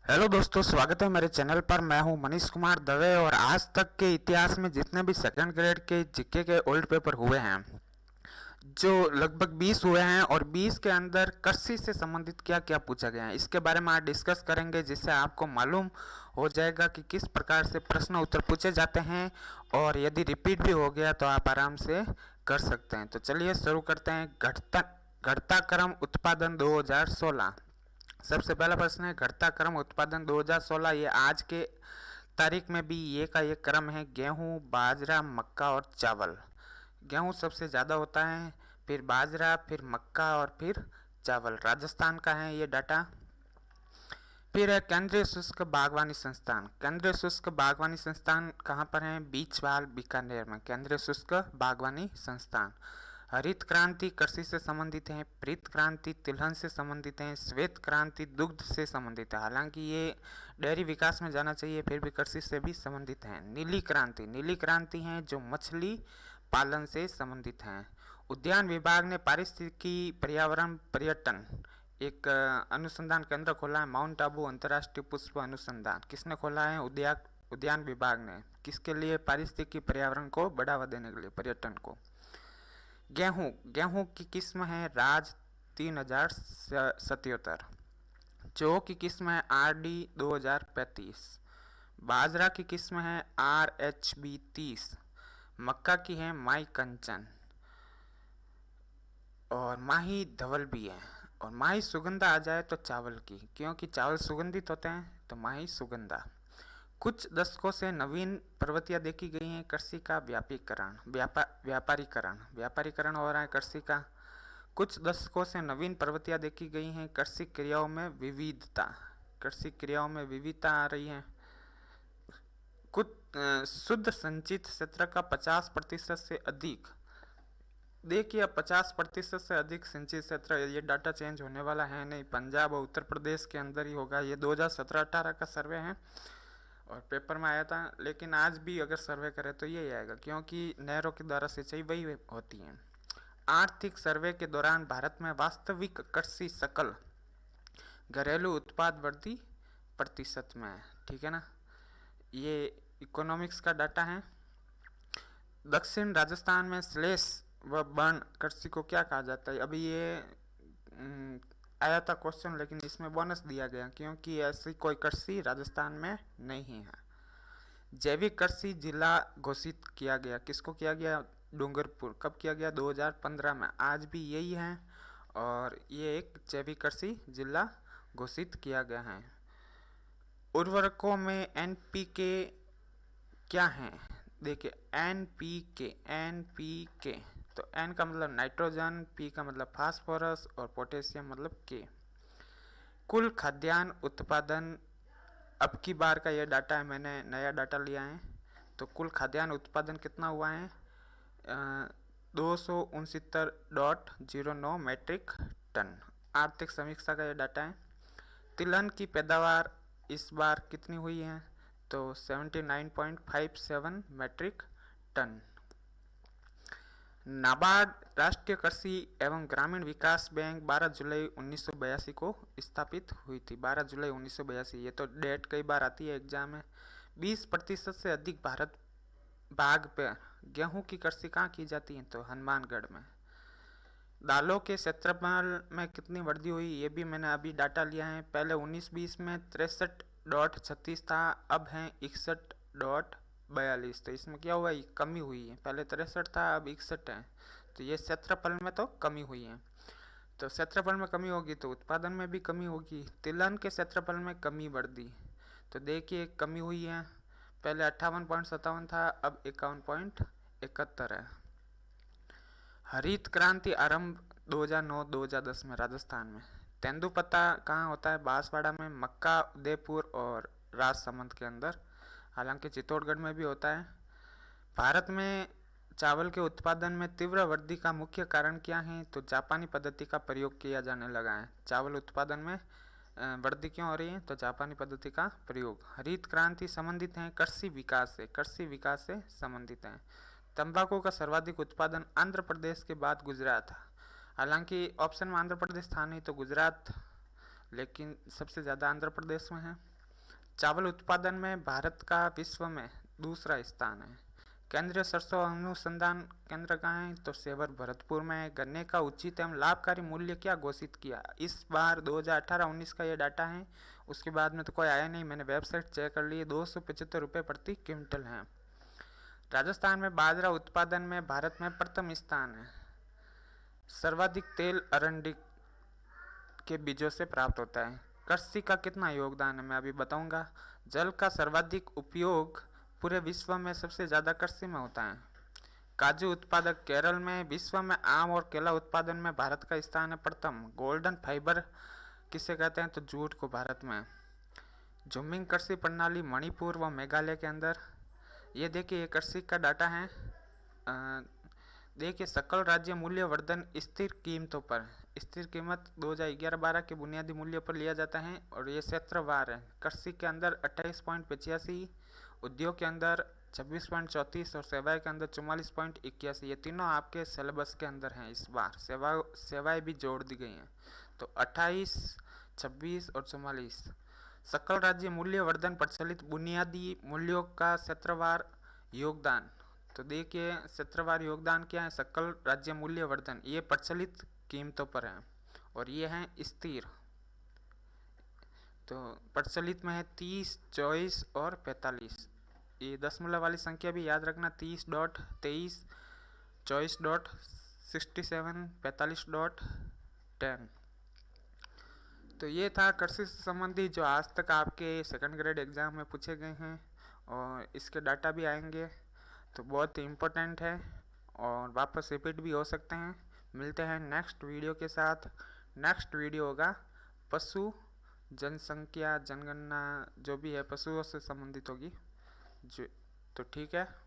Hello दोस्तों, स्वागत है मेरे चैनल पर। मैं हूं मनीष कुमार दवे और आज तक के इतिहास में जितने भी सेकंड ग्रेड के जीके के ओल्ड पेपर हुए हैं, जो लगभग 20 हुए हैं, और 20 के अंदर कृषि से संबंधित क्या क्या पूछा गया है, इसके बारे में आज डिस्कस करेंगे, जिससे आपको मालूम हो जाएगा कि किस प्रकार से प्रश्न उत्तर पूछे जाते हैं, और यदि रिपीट भी हो गया तो आप आराम से कर सकते हैं। तो चलिए शुरू करते हैं। घटता क्रम उत्पादन 2016। सबसे पहला प्रश्न है, घटता क्रम उत्पादन 2016। ये आज के तारीख में भी ये का ये क्रम है। गेहूं, बाजरा, मक्का और चावल। गेहूं सबसे ज़्यादा होता है, फिर बाजरा, फिर मक्का और फिर चावल। राजस्थान का है ये डाटा। फिर है केंद्रीय शुष्क बागवानी संस्थान। केंद्रीय शुष्क बागवानी संस्थान कहाँ पर है? बीचवाल, बीकानेर में केंद्रीय शुष्क बागवानी संस्थान। हरित क्रांति कृषि से संबंधित है, प्रीत क्रांति तिलहन से संबंधित है, श्वेत क्रांति दुग्ध से संबंधित है। हालांकि ये डेयरी विकास में जाना चाहिए, फिर भी कृषि से भी संबंधित है। नीली क्रांति है जो मछली पालन से संबंधित है। उद्यान विभाग ने पारिस्थितिकी पर्यावरण पर्यटन एक अनुसंधान केंद्र खोला है, माउंट आबू अंतर्राष्ट्रीय पुष्प अनुसंधान। किसने खोला है? उद्यान विभाग ने। किसके लिए? पारिस्थितिकी पर्यावरण को बढ़ावा देने के लिए, पर्यटन को। गेहूं की किस्म है राज 3077। जौ की किस्म है RD 2035। बाजरा की किस्म है RHB 30। मक्का की है माई कंचन, और माही धवल भी है। और माही सुगंधा आ जाए तो चावल की, क्योंकि चावल सुगंधित होते हैं, तो माही सुगंधा। कुछ दशकों से नवीन प्रवृत्तियां देखी गई हैं। कृषि का व्यापारीकरण हो रहा है कृषि का। कुछ दशकों से नवीन प्रवृत्तियां देखी गई हैं। कृषि क्रियाओं में विविधता आ रही है। कुछ शुद्ध संचित क्षेत्र का 50% से अधिक। देखिए, 50% से अधिक सिंचित क्षेत्र, ये डाटा चेंज होने वाला है नहीं। पंजाब और उत्तर प्रदेश के अंदर ही होगा। ये 2017-18 का सर्वे है और पेपर में आया था, लेकिन आज भी अगर सर्वे करें तो यही आएगा, क्योंकि नहरों के द्वारा सिंचाई वही होती है। आर्थिक सर्वे के दौरान भारत में वास्तविक कृषि सकल घरेलू उत्पाद वृद्धि प्रतिशत में है। ठीक है ना, ये इकोनॉमिक्स का डाटा है। दक्षिण राजस्थान में स्लेश व बर्न कृषि को क्या कहा जाता है? अभी ये आया था क्वेश्चन, लेकिन इसमें बोनस दिया गया, क्योंकि ऐसी कोई कृषि राजस्थान में नहीं है। जैविक कृषि जिला घोषित किया गया। किसको किया गया? डूंगरपुर। कब किया गया? 2015 में। आज भी यही है, और ये एक जैविक कृषि जिला घोषित किया गया है। उर्वरकों में NPK क्या है? देखिए, एनपीके, तो एन का मतलब नाइट्रोजन, पी का मतलब फास्फोरस, और पोटेशियम मतलब के। कुल खाद्यान्न उत्पादन, अब की बार का ये डाटा है, मैंने नया डाटा लिया है। तो कुल खाद्यान्न उत्पादन कितना हुआ है? 269.09 मैट्रिक टन। आर्थिक समीक्षा का ये डाटा है। तिलहन की पैदावार इस बार कितनी हुई है? तो 79.57 मैट्रिक टन। नाबार्ड राष्ट्रीय कृषि एवं ग्रामीण विकास बैंक 12 जुलाई 1982 को स्थापित हुई थी। 12 जुलाई 1982, ये तो डेट कई बार आती है एग्जाम में। 20% से अधिक भारत भाग पर गेहूं की कृषि कहाँ की जाती है? तो हनुमानगढ़ में। दालों के क्षेत्रफल में कितनी वृद्धि हुई? ये भी मैंने अभी डाटा लिया है। पहले 19-20 में 63.36 था, अब है 61.42। तो इसमें क्या हुआ? कमी हुई है। पहले 63 था, अब 61 है। तो ये क्षेत्रफल में तो कमी हुई है। तो क्षेत्रफल में कमी होगी तो उत्पादन में भी कमी होगी। तिलहन के क्षेत्रफल में कमी वृद्धि, तो देखिए कमी हुई है। पहले 58.57 था, अब 51.71 है। हरित क्रांति आरंभ 2009-2010 में राजस्थान में। तेंदुपत्ता कहाँ होता है? बांसवाड़ा में। मक्का उदयपुर और राजसमंद के अंदर। हालांकि चित्तौड़गढ़ में भी होता है। भारत में चावल के उत्पादन में तीव्र वृद्धि का मुख्य कारण क्या है? तो जापानी पद्धति का प्रयोग किया जाने लगा है। चावल उत्पादन में वृद्धि क्यों हो रही है? तो जापानी पद्धति का प्रयोग। हरित क्रांति संबंधित है कृषि विकास से संबंधित है। तंबाकू का सर्वाधिक उत्पादन आंध्र प्रदेश के बाद गुजरात। हालांकि ऑप्शन में आंध्र प्रदेश था नहीं, तो गुजरात, लेकिन सबसे ज़्यादा आंध्र प्रदेश में है। चावल उत्पादन में भारत का विश्व में दूसरा स्थान है। केंद्रीय सरसों अनुसंधान केंद्र कहाँ है? तो सेवर भरतपुर में है। गन्ने का उचित एवं लाभकारी मूल्य क्या घोषित किया? इस बार 2018-19 का ये डाटा है, उसके बाद में तो कोई आया नहीं, मैंने वेबसाइट चेक कर ली, 275 रुपये प्रति क्विंटल है। राजस्थान में बाजरा उत्पादन में भारत में प्रथम स्थान है। सर्वाधिक तेल अरंडी के बीजों से प्राप्त होता है। कृषि का कितना योगदान है मैं अभी बताऊंगा। जल का सर्वाधिक उपयोग पूरे विश्व में सबसे ज़्यादा कृषि में होता है। काजू उत्पादक केरल में। विश्व में आम और केला उत्पादन में भारत का स्थान है प्रथम। गोल्डन फाइबर किसे कहते हैं? तो जूट को भारत में। झुमिंग कृषि प्रणाली मणिपुर व मेघालय के अंदर। ये देखिए, ये कृषि का डाटा है। देखिए, सकल राज्य मूल्य वर्धन स्थिर कीमतों पर, स्थिर कीमत 2011-12 के बुनियादी मूल्य पर लिया जाता है और ये क्षेत्रवार है। कृषि के अंदर 28.85, उद्योग के अंदर 26.34 और सेवाएं के अंदर 44.81। ये तीनों आपके सिलेबस के अंदर हैं। इस बार सेवाएं भी जोड़ दी गई हैं। तो 28, 26 और 44। सकल राज्य मूल्य वर्धन प्रचलित बुनियादी मूल्यों का क्षेत्रवार योगदान। तो देखिए, क्षेत्रवार योगदान क्या है? सकल राज्य मूल्य वर्धन, ये प्रचलित कीमतों पर है और ये है स्थिर। तो प्रचलित में है 30, 24 और 45। ये दशमलव वाली संख्या भी याद रखना, 30.23, 24.67, 45.10। तो ये था कृषि से संबंधी जो आज तक आपके सेकंड ग्रेड एग्ज़ाम में पूछे गए हैं और इसके डाटा भी आएंगे, तो बहुत इम्पोर्टेंट है और वापस रिपीट भी हो सकते हैं। मिलते हैं नेक्स्ट वीडियो के साथ। नेक्स्ट वीडियो होगा पशु जनसंख्या जनगणना, जो भी है पशुओं से संबंधित होगी जो। तो ठीक है।